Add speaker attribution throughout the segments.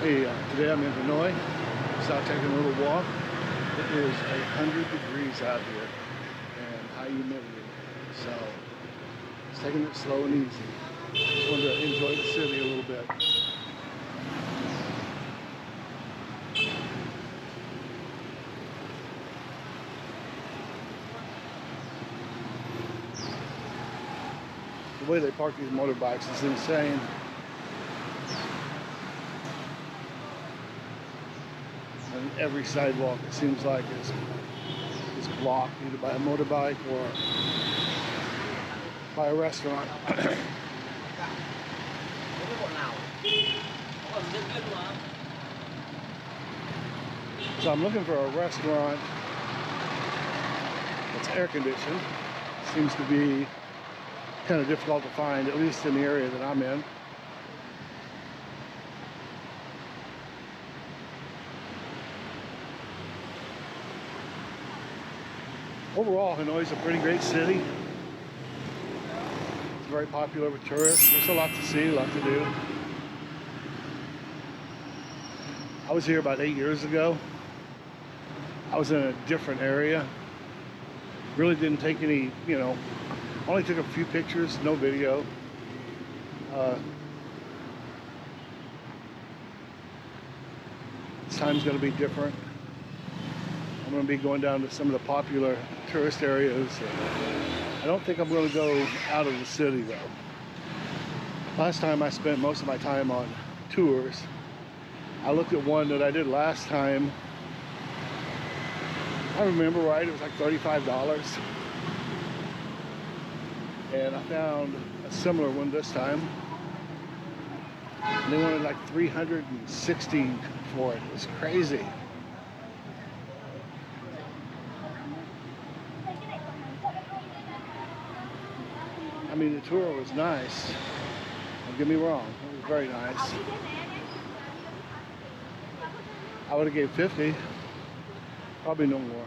Speaker 1: Hey, today I'm in Hanoi, just out taking a little walk. It is 100 degrees out here and high humidity, so just taking it slow and easy. Just wanted to enjoy the city a little bit. The way they park these motorbikes is insane. And every sidewalk, it seems like, is blocked either by a motorbike or by a restaurant. So I'm looking for a restaurant that's air conditioned. Seems to be kind of difficult to find, at least in the area that I'm in. Overall, Hanoi is a pretty great city. It's very popular with tourists. There's a lot to see, a lot to do. I was here about 8 years ago. I was in a different area. Really didn't take any, only took a few pictures, no video. This time's going to be different. I'm going to be going down to some of the popular tourist areas. I don't think I'm going to go out of the city though. Last time I spent most of my time on tours. I looked at one that I did last time. If I remember right, it was like $35. And I found a similar one this time. And they wanted like $360 for it. It was crazy. I mean, the tour was nice. Don't get me wrong, it was very nice. I would have gave 50, probably no more.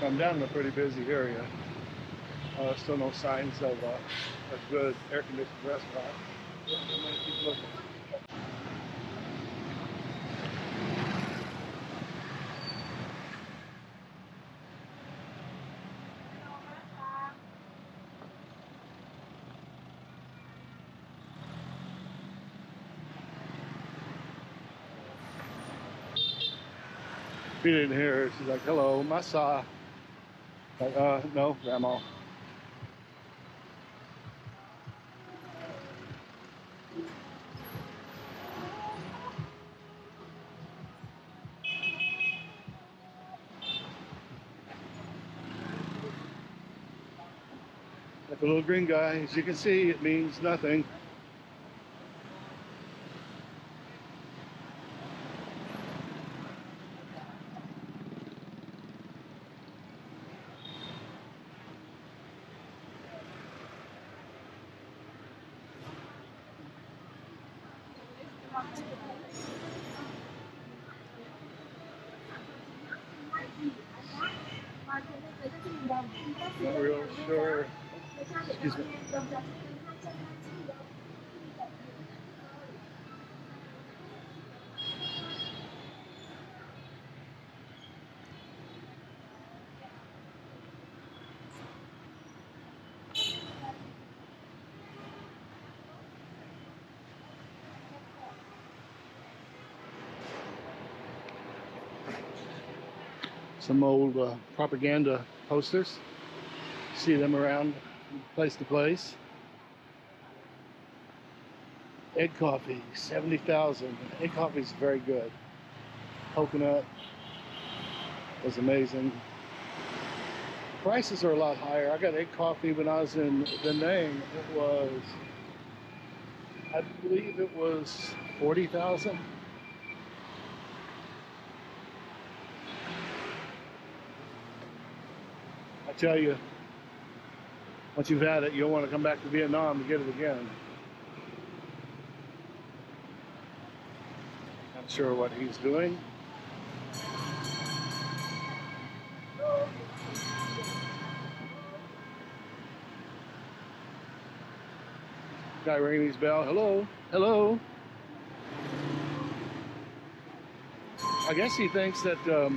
Speaker 1: So I'm down in a pretty busy area. Still no signs of a good air-conditioned restaurant. I'm gonna keep looking. If you didn't hear her, she's like, "Hello, masa." Like, no, grandma. Like the little green guy, as you can see, it means nothing. Not real sure. Excuse me. Some old propaganda posters. See them around place to place. Egg coffee, 70,000. Egg coffee is very good. Coconut was amazing. Prices are a lot higher. I got egg coffee when I was in Da Nang. It was, I believe it was 40,000. I tell you, once you've had it, you'll want to come back to Vietnam to get it again. Not sure what he's doing. Guy ringing his bell. Hello, hello. I guess he thinks that I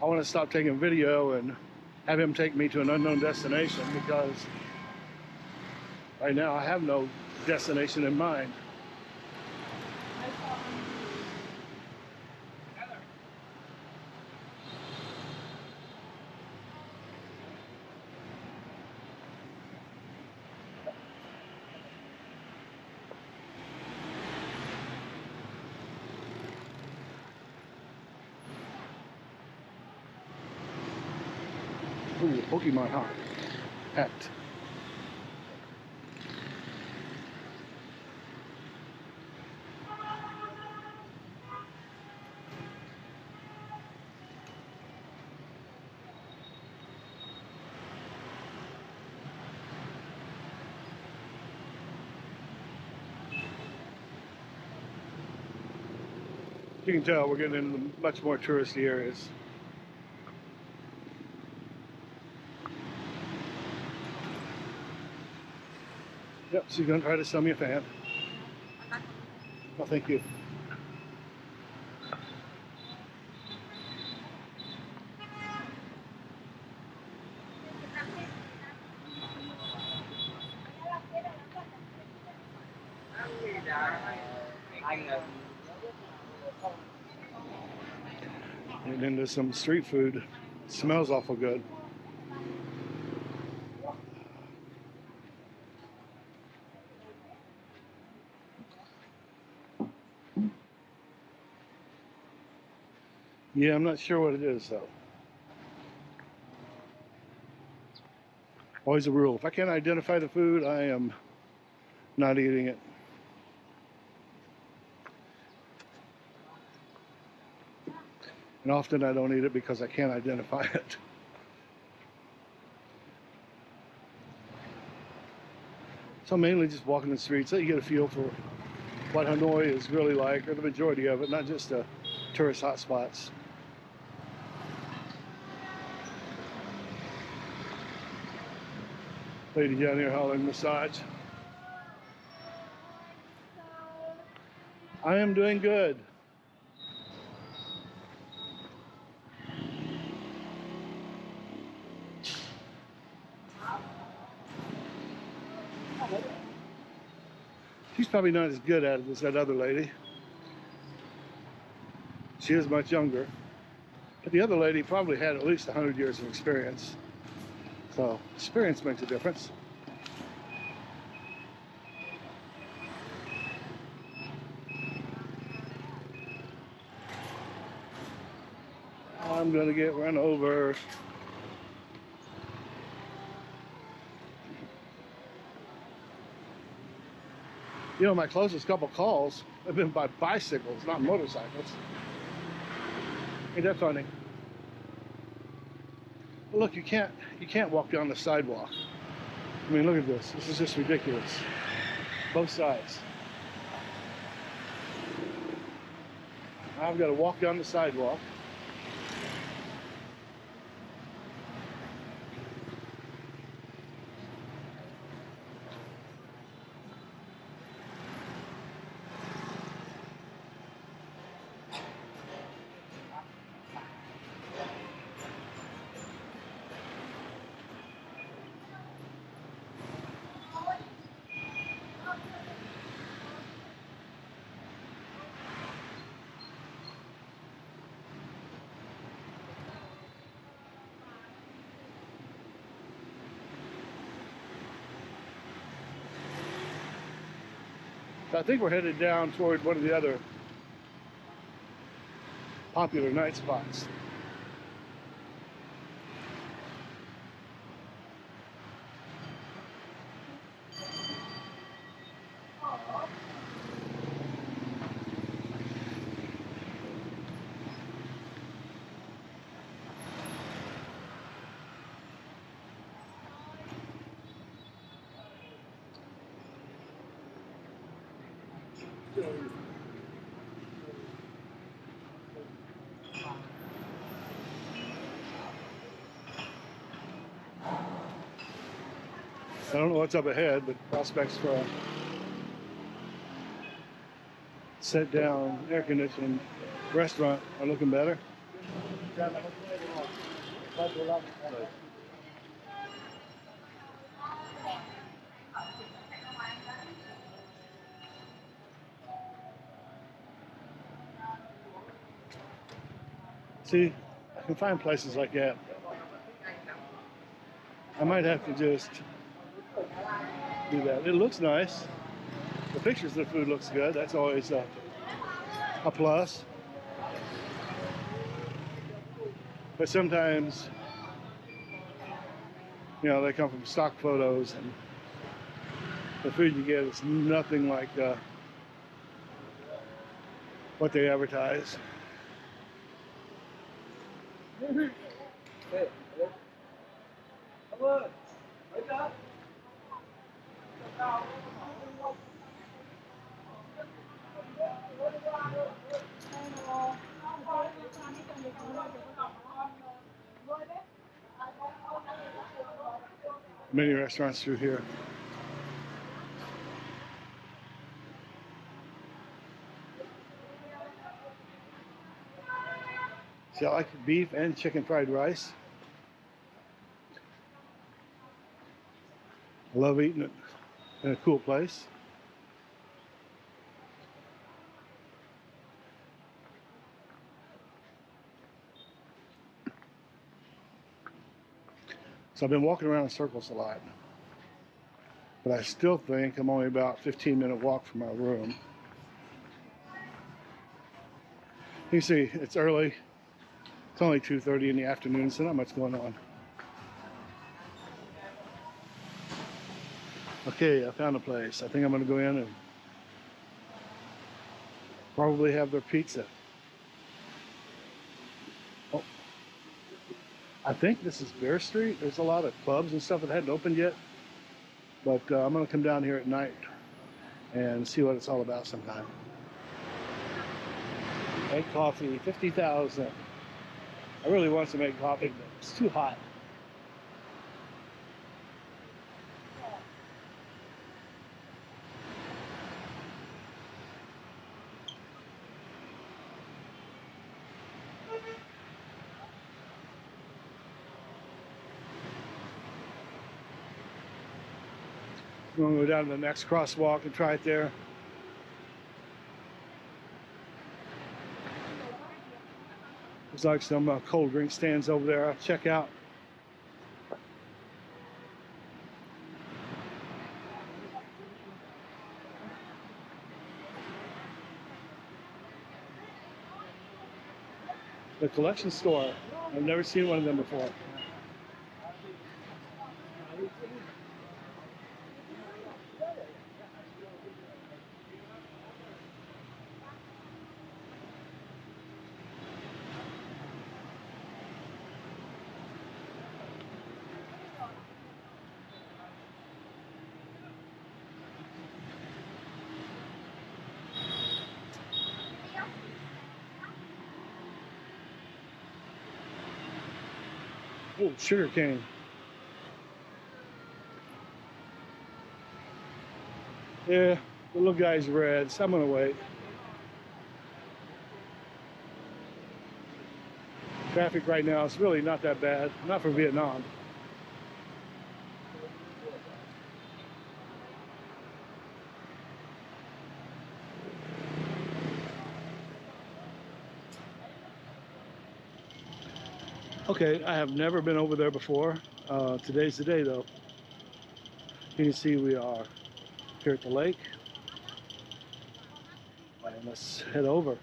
Speaker 1: want to stop taking video and have him take me to an unknown destination, because right now I have no destination in mind. Ooh, Pokemon hat. You can tell we're getting into much more touristy areas. Yep, so you're gonna try to sell me a fan. Oh, thank you. Getting into some street food. Smells awful good. Yeah, I'm not sure what it is though. Always a rule. If I can't identify the food, I am not eating it. And often I don't eat it because I can't identify it. So I'm mainly just walking the streets so you get a feel for what Hanoi is really like, or the majority of it, not just the tourist hotspots. Lady down here hollering massage. I am doing good. She's probably not as good at it as that other lady. She is much younger. But the other lady probably had at least 100 years of experience. So experience makes a difference. I'm gonna get run over. You know, my closest couple calls have been by bicycles, not motorcycles. Ain't that funny? But look, you can't walk down the sidewalk. I mean, look at this. This is just ridiculous. Both sides. I've got to walk down the sidewalk. So I think we're headed down toward one of the other popular night spots. I don't know what's up ahead, but prospects for a sit-down, air-conditioned restaurant are looking better. See, I can find places like that. I might have to just do that. It looks nice. The pictures of the food looks good. That's always a plus. But sometimes, you know, they come from stock photos, and the food you get is nothing like what they advertise. Many restaurants through here. See, I like beef and chicken fried rice. I love eating it in a cool place. So I've been walking around in circles a lot, but I still think I'm only about a 15-minute walk from my room. You see, it's early. It's only 2:30 in the afternoon, so not much going on. Okay, I found a place. I think I'm going to go in and probably have their pizza. Oh, I think this is Bear Street. There's a lot of clubs and stuff that hadn't opened yet, but I'm going to come down here at night and see what it's all about sometime. Make coffee, 50,000. I really want to make coffee, but it's too hot. I'm going to go down to the next crosswalk and try it there. There's like some cold drink stands over there. I'll check out. The collection store. I've never seen one of them before. Oh, sugar cane. Yeah, the little guy's red, so I'm gonna wait. Traffic right now is really not that bad, not for Vietnam. Okay, I have never been over there before. Today's the day though. You can see we are here at the lake. And let's head over.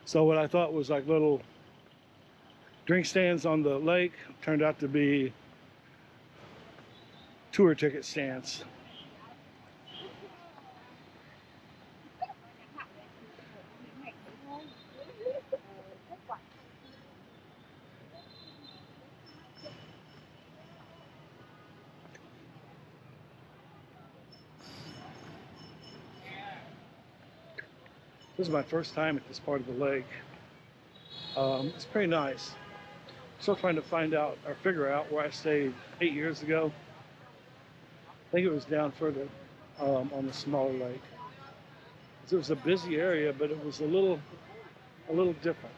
Speaker 1: So what I thought was like little drink stands on the lake turned out to be tour ticket stands. This is my first time at this part of the lake. It's pretty nice. Still trying to find out or figure out where I stayed 8 years ago. I think it was down further on the smaller lake. It was a busy area, but it was a little different.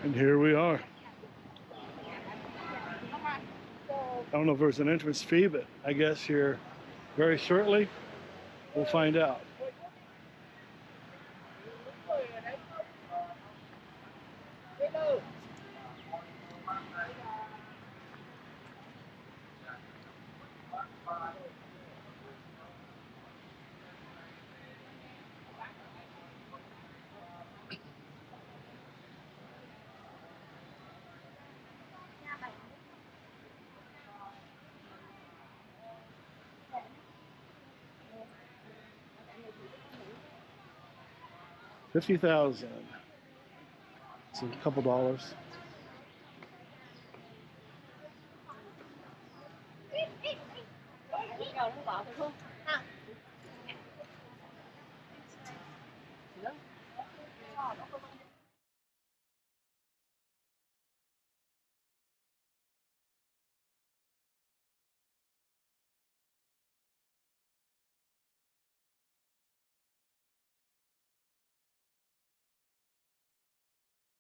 Speaker 1: And here we are. I don't know if there's an entrance fee, but I guess here very shortly we'll find out. $50,000. It's a couple dollars.